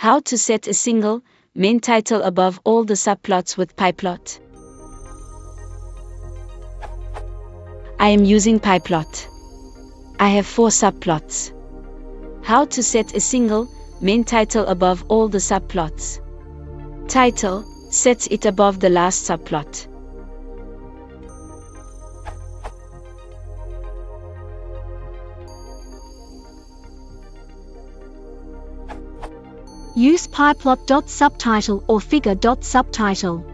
How to set a single, main title above all the subplots with Pyplot. I am using Pyplot. I have 4 subplots. How to set a single, main title above all the subplots. Title sets it above the last subplot. Use pyplot.subtitle or figure.subtitle.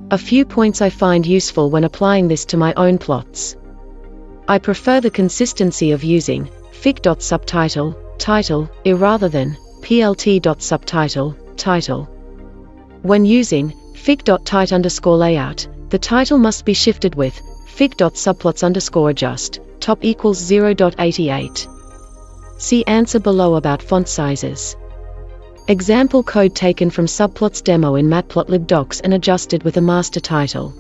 A few points I find useful when applying this to my own plots. I prefer the consistency of using fig.subtitle, title, rather than plt.subtitle, title. When using fig.title_layout, the title must be shifted with fig.subplots_adjust, top equals 0.88. See answer below about font sizes. Example code taken from Subplots demo in matplotlib docs and adjusted with a master title.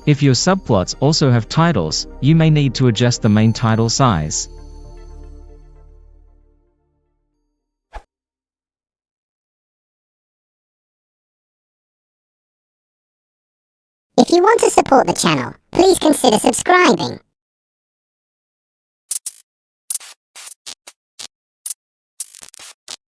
If your subplots also have titles, you may need to adjust the main title size. If you want to support the channel, please consider subscribing.